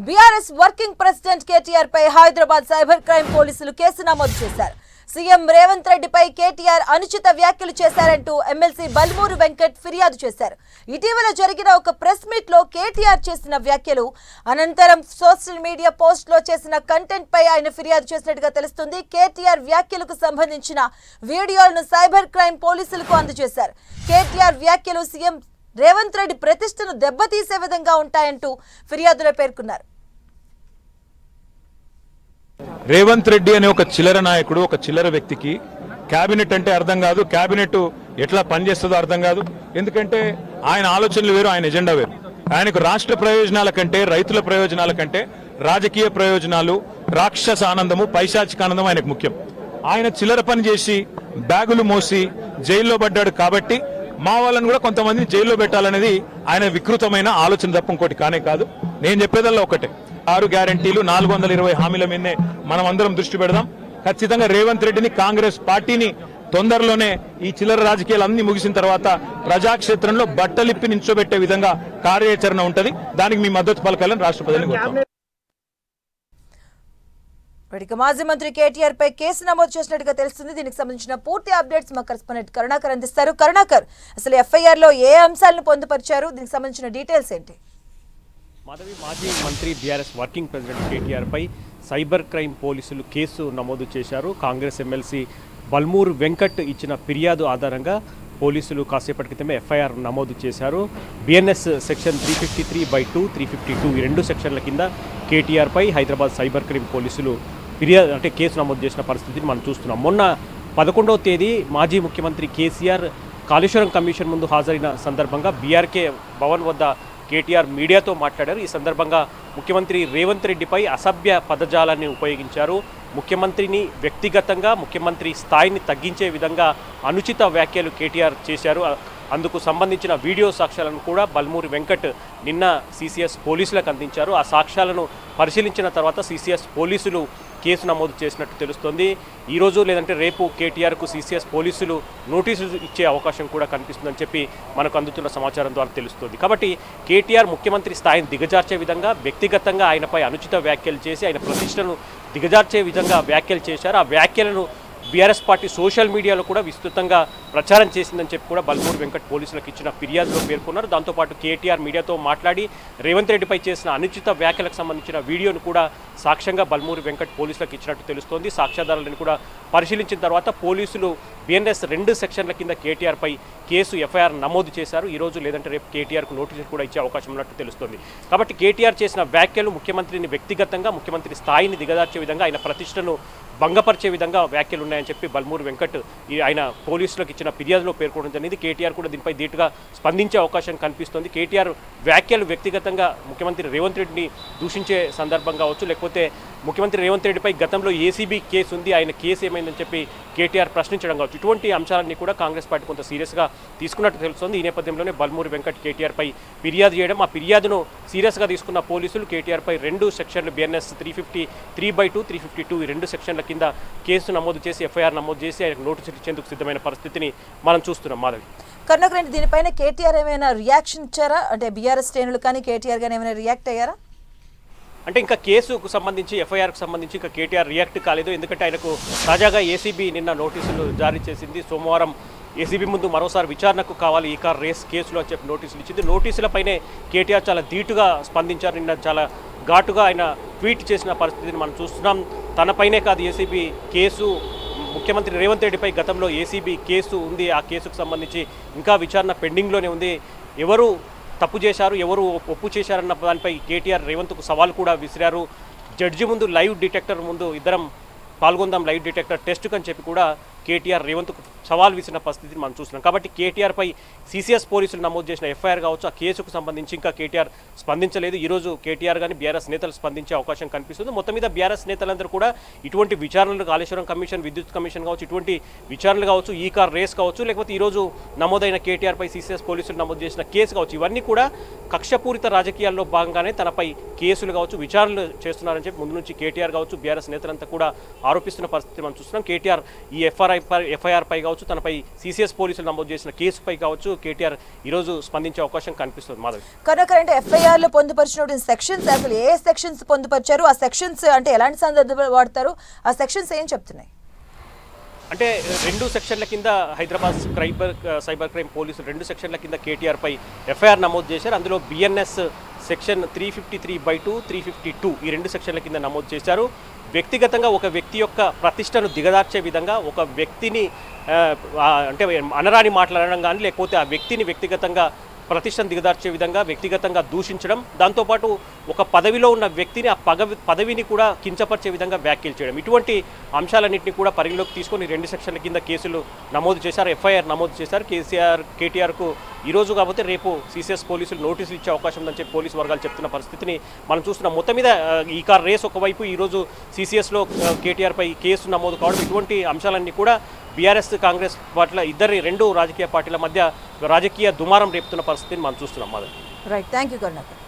BRS working president KTR పై Hyderabad cyber crime పోలీసులు case నమోదు చేశారు. సీఎం రేవంత్ రెడ్డిపై కేటీఆర్ అనుచిత వ్యాఖ్యలు చేశారంటూ ఎమ్మెల్సీ బల్మూరు వెంకట్ ఫిర్యాదు చేశారు. ఇటీవల జరిగిన ఒక ప్రెస్ మీట్ లో కేటీఆర్ చేసిన వ్యాఖ్యలు అనంతరం సోషల్ మీడియా పోస్ట్ లో చేసిన కంటెంట్ పై ఆయన ఫిర్యాదు చేసినట్టుగా తెలుస్తుంది. కేటీఆర్ వ్యాఖ్యలకు సంబంధించిన వీడియోలను సైబర్ క్రైమ్ పోలీసులకు అందజేశారు. కేటీఆర్ వ్యాఖ్యలు సీఎం రేవంత్ రెడ్డి ప్రతిష్టను దెబ్బతీసే విధంగా ఉంటాయంటూ ఫిర్యాదులో పేర్కొన్నారు. రేవంత్ రెడ్డి అనే ఒక చిల్లర నాయకుడు, ఒక చిల్లర వ్యక్తికి కేబినెట్ అంటే అర్థం కాదు, కేబినెట్ ఎట్లా పనిచేస్తుందో అర్థం కాదు. ఎందుకంటే ఆయన ఆలోచనలు వేరు, ఆయన ఎజెండా వేరు. ఆయనకు రాష్ట్ర ప్రయోజనాల కంటే, రైతుల ప్రయోజనాల కంటే రాజకీయ ప్రయోజనాలు, రాక్షస ఆనందము, పైశాచిక ఆనందం ఆయనకు ముఖ్యం. ఆయన చిల్లర పని చేసి బ్యాగులు మోసి జైల్లో పడ్డాడు కాబట్టి మా వాళ్ళని కూడా కొంతమందిని జైల్లో పెట్టాలనేది ఆయన వికృతమైన ఆలోచన తప్ప ఇంకోటి కానే కాదు. నేను చెప్పేదల్లా ఒకటే, 6 గ్యారంటీలు 420 హామీల మీదనే మనం అందరం దృష్టి పెడదాం. ఖచ్చితంగా రేవంత్ రెడ్డిని, కాంగ్రెస్ పార్టీని తొందరలోనే ఈ చిల్లర రాజకీయాలు అన్ని ముగిసిన తర్వాత ప్రజాక్షేత్రంలో బట్టలిప్పి నించోబెట్టే విధంగా కార్యాచరణ ఉంటది. దానికి మీ మద్దతు పలకాలని రాష్ట్ర ప్రజలను కోరుతాం. మాజీ మంత్రి కేటీఆర్ పై కేసు నమోదు చేసినట్టుగా తెలుస్తుంది. దీనికి సంబంధించిన పూర్తి అప్డేట్స్ మా కరెస్పాండెంట్ కరుణాకర్ అందిస్తారు. కరుణాకర్, అసలు ఎఫ్ఐఆర్ లో ఏ అంశాలను పొందుపరిచారు, దీనికి సంబంధించిన డీటెయిల్స్ ఏంటి? మాధవి, మాజీ మంత్రి బీఆర్ఎస్ వర్కింగ్ ప్రెసిడెంట్ కేటీఆర్ పై సైబర్ క్రైమ్ పోలీసులు కేసు నమోదు చేశారు. కాంగ్రెస్ ఎమ్మెల్సీ బల్మూరు వెంకట్ ఇచ్చిన ఫిర్యాదు ఆధారంగా పోలీసులు కాసేపటి క్రితమే ఎఫ్ఐఆర్ నమోదు చేశారు. బిఎన్ఎస్ సెక్షన్ 353/2, 352 ఈ 2 సెక్షన్ల కింద కేటీఆర్ పై హైదరాబాద్ సైబర్ క్రైమ్ పోలీసులు ఫిర్యాదు అంటే కేసు నమోదు చేసిన పరిస్థితిని మనం చూస్తున్నాం. మొన్న 11వ తేదీ మాజీ ముఖ్యమంత్రి కేసీఆర్ కాళేశ్వరం కమిషన్ ముందు హాజరైన సందర్భంగా బీఆర్కే భవన్ వద్ద కేటీఆర్ మీడియాతో మాట్లాడారు. ఈ సందర్భంగా ముఖ్యమంత్రి రేవంత్ రెడ్డిపై అసభ్య పదజాలాన్ని ఉపయోగించారు. ముఖ్యమంత్రిని వ్యక్తిగతంగా, ముఖ్యమంత్రి స్థాయిని తగ్గించే విధంగా అనుచిత వ్యాఖ్యలు కేటీఆర్ చేశారు. అందుకు సంబంధించిన వీడియో సాక్ష్యాలను కూడా బల్మూరి వెంకట్ నిన్న సిసిఎస్ పోలీసులకు అందించారు. ఆ సాక్ష్యాలను పరిశీలించిన తర్వాత సిసిఎస్ పోలీసులు కేసు నమోదు చేసినట్టు తెలుస్తోంది. ఈరోజు లేదంటే రేపు కేటీఆర్కు సిసిఎస్ పోలీసులు నోటీసులు ఇచ్చే అవకాశం కూడా కనిపిస్తుందని చెప్పి మనకు అందుతున్న సమాచారం ద్వారా తెలుస్తుంది. కాబట్టి కేటీఆర్ ముఖ్యమంత్రి స్థాయిని దిగజార్చే విధంగా, వ్యక్తిగతంగా ఆయనపై అనుచిత వ్యాఖ్యలు చేసి ఆయన ప్రతిష్టను దిగజార్చే విధంగా వ్యాఖ్యలు చేశారు. ఆ వ్యాఖ్యలను బీఆర్ఎస్ పార్టీ సోషల్ మీడియాలో కూడా విస్తృతంగా ప్రచారం చేసిందని చెప్పి కూడా బల్మూరు వెంకట్ పోలీసులకు ఇచ్చిన ఫిర్యాదులో పేర్కొన్నారు. దాంతోపాటు కేటీఆర్ మీడియాతో మాట్లాడి రేవంత్ రెడ్డిపై చేసిన అనుచిత వ్యాఖ్యలకు సంబంధించిన వీడియోను కూడా సాక్ష్యంగా బల్మూరు వెంకట్ పోలీసులకు ఇచ్చినట్టు తెలుస్తోంది. సాక్ష్యాధారాలను కూడా పరిశీలించిన తర్వాత పోలీసులు బిఎన్ఎస్ 2 సెక్షన్ల కింద కేటీఆర్పై కేసు ఎఫ్ఐఆర్ నమోదు చేశారు. ఈరోజు లేదంటే రేపు కేటీఆర్కు నోటీసులు కూడా ఇచ్చే అవకాశం ఉన్నట్టు తెలుస్తోంది. కాబట్టి కేటీఆర్ చేసిన వ్యాఖ్యలు ముఖ్యమంత్రిని వ్యక్తిగతంగా, ముఖ్యమంత్రి స్థాయిని దిగజార్చే విధంగా, ఆయన ప్రతిష్టను భంగపరిచే విధంగా వ్యాఖ్యలు ఉన్నాయని చెప్పి బల్మూరు వెంకట్ ఆయన పోలీసులకు ఇచ్చిన ఫిర్యాదులో పేర్కొనడం జరిగింది. కేటీఆర్ కూడా దీనిపై ధీటుగా స్పందించే అవకాశం కనిపిస్తోంది. కేటీఆర్ వ్యాఖ్యలు వ్యక్తిగతంగా ముఖ్యమంత్రి రేవంత్ రెడ్డిని దూషించే సందర్భం కావచ్చు, లేకపోతే ముఖ్యమంత్రి రేవంత్ రెడ్డిపై గతంలో ఏసీబీ కేసు ఉంది, ఆయన కేసు ఏమైందని చెప్పి కేటీఆర్ ప్రశ్నించడం కావచ్చు, ఇటువంటి అంశాలన్నీ కూడా కాంగ్రెస్ పార్టీ కొంత సీరియస్గా తీసుకున్నట్టు తెలుస్తోంది. ఈ నేపథ్యంలోనే బల్మూరి వెంకట్ కేటీఆర్పై ఫిర్యాదు చేయడం, ఆ ఫిర్యాదును సీరియస్గా తీసుకున్న పోలీసులు కేటీఆర్పై 2 సెక్షన్లు బిఎన్ఎస్ 353/2, 352 ఈ 2 సెక్షన్ల కింద కేసు నమోదు చేసి ఎఫ్ఐఆర్ నమోదు చేసి ఆయనకు నోటీసులు ఇచ్చేందుకు సిద్ధమైన పరిస్థితిని మనం చూస్తున్నాం. మాధవి, కర్ణాకర్, దీనిపైన కేటీఆర్ ఏమైనా రియాక్షన్ ఇచ్చారా? అంటే బీఆర్ఎస్ శ్రేణులు కానీ కేటీఆర్ కానీ ఏమైనా రియాక్ట్ అయ్యారా? అంటే ఇంకా కేసుకు సంబంధించి, ఎఫ్ఐఆర్కు సంబంధించి ఇంకా కేటీఆర్ రియాక్ట్ కాలేదు. ఎందుకంటే ఆయనకు తాజాగా ఏసీబీ నిన్న నోటీసులు జారీ చేసింది. సోమవారం ఏసీబీ ముందు మరోసారి విచారణకు కావాలి ఈ కార్ రేస్ కేసులో అని చెప్పి నోటీసులు ఇచ్చింది. నోటీసులపైనే కేటీఆర్ చాలా ధీటుగా స్పందించారు. నిన్న చాలా ఘాటుగా ఆయన ట్వీట్ చేసిన పరిస్థితిని మనం చూస్తున్నాం. తనపైనే కాదు ఏసీబీ కేసు, ముఖ్యమంత్రి రేవంత్ రెడ్డిపై గతంలో ఏసీబీ కేసు ఉంది. ఆ కేసుకు సంబంధించి ఇంకా విచారణ పెండింగ్లోనే ఉంది. ఎవరు తప్పు చేశారు, ఎవరు ఒప్పు చేశారన్న దానిపై కేటీఆర్ రేవంత్కు సవాల్ కూడా విసిరారు. జడ్జి ముందు లైవ్ డిటెక్టర్ ముందు ఇద్దరం పాల్గొందాం లైవ్ డిటెక్టర్ టెస్ట్కు అని చెప్పి కూడా కేటీఆర్ రేవంత్కు సవాల్ విసిన పరిస్థితిని మనం చూస్తున్నాం. కాబట్టి కేటీఆర్పై సిసిఎస్ పోలీసులు నమోదు చేసిన ఎఫ్ఐఆర్ కావచ్చు, ఆ కేసుకు సంబంధించి ఇంకా కేటీఆర్ స్పందించలేదు. ఈరోజు కేటీఆర్ కానీ బీఆర్ఎస్ నేతలు స్పందించే అవకాశం కనిపిస్తుంది. మొత్తం మీద బీఆర్ఎస్ నేతలందరూ కూడా ఇటువంటి విచారణలు, కాళేశ్వరం కమిషన్, విద్యుత్ కమిషన్ కావచ్చు, ఇటువంటి విచారణలు కావచ్చు, ఈ కార్ రేస్ కావచ్చు, లేకపోతే ఈరోజు నమోదైన కేటీఆర్పై సిసిఎస్ పోలీసులు నమోదు చేసిన కేసు కావచ్చు, ఇవన్నీ కూడా కక్షపూరిత రాజకీయాల్లో భాగంగానే తనపై కేసులు కావచ్చు, విచారణలు చేస్తున్నారని చెప్పి ముందు నుంచి కేటీఆర్ కావచ్చు, బీఆర్ఎస్ నేతలంతా కూడా ఆరోపిస్తున్న పరిస్థితి మనం చూస్తున్నాం. కేటీఆర్ ఈ ఎఫ్ఐఆర్ ఎఫ్ఐఆర్ పై కావచ్చు, తనపై సిసిఎస్ పోలీసులు నమోదు చేసిన కేసుపై కావచ్చు కేటీఆర్ ఈరోజు స్పందించే అవకాశం కనిపిస్తుంది. మాధవి, కనుక అంటే ఎఫ్ఐఆర్ లో పొందుపరిచిన సెక్షన్స్ అసలు ఏ సెక్షన్స్ పొందుపరిచారు, ఆ సెక్షన్స్ అంటే ఎలాంటి సందర్భాలు వాడతారు, ఆ సెక్షన్స్ ఏం చెప్తున్నాయి? అంటే 2 సెక్షన్ల కింద హైదరాబాద్ సైబర్ క్రైమ్ పోలీసులు 2 సెక్షన్ల కింద కేటీఆర్ పై ఎఫ్ఐఆర్ నమోదు చేశారు. అందులో బిఎన్ఎస్ సెక్షన్ 353/2, 352 ఈ 2 సెక్షన్ల కింద నమోదు చేశారు. వ్యక్తిగతంగా ఒక వ్యక్తి యొక్క ప్రతిష్టను దిగదార్చే విధంగా, ఒక వ్యక్తిని అంటే అనరాని మాట్లాడడం కానీ, లేకపోతే ఆ వ్యక్తిని వ్యక్తిగతంగా ప్రతిష్టను దిగదార్చే విధంగా వ్యక్తిగతంగా దూషించడం, దాంతోపాటు ఒక పదవిలో ఉన్న వ్యక్తిని ఆ పదవిని కూడా కించపరిచే విధంగా వ్యాఖ్యలు చేయడం, ఇటువంటి అంశాలన్నింటినీ కూడా పరిగణలోకి తీసుకొని 2 సెక్షన్ల కింద కేసులు నమోదు చేశారు, ఎఫ్ఐఆర్ నమోదు చేశారు. కేటీఆర్కు ఈరోజు కాకపోతే రేపు సిసిఎస్ పోలీసులు నోటీసులు ఇచ్చే అవకాశం ఉందని చెప్పి పోలీసు వర్గాలు చెప్తున్న పరిస్థితిని మనం చూస్తున్నాం. మొత్తం మీద ఈ కార్ రేస్ ఒకవైపు ఈరోజు సిసిఎస్లో కేటీఆర్పై కేసు నమోదు కావడం, ఇటువంటి అంశాలన్నీ కూడా బీఆర్ఎస్ కాంగ్రెస్ పట్ల 2 రాజకీయ పార్టీల మధ్య రాజకీయ దుమారం రేపుతున్న పరిస్థితిని మనం చూస్తున్నాం. Madhav, right, thank you Karunakar.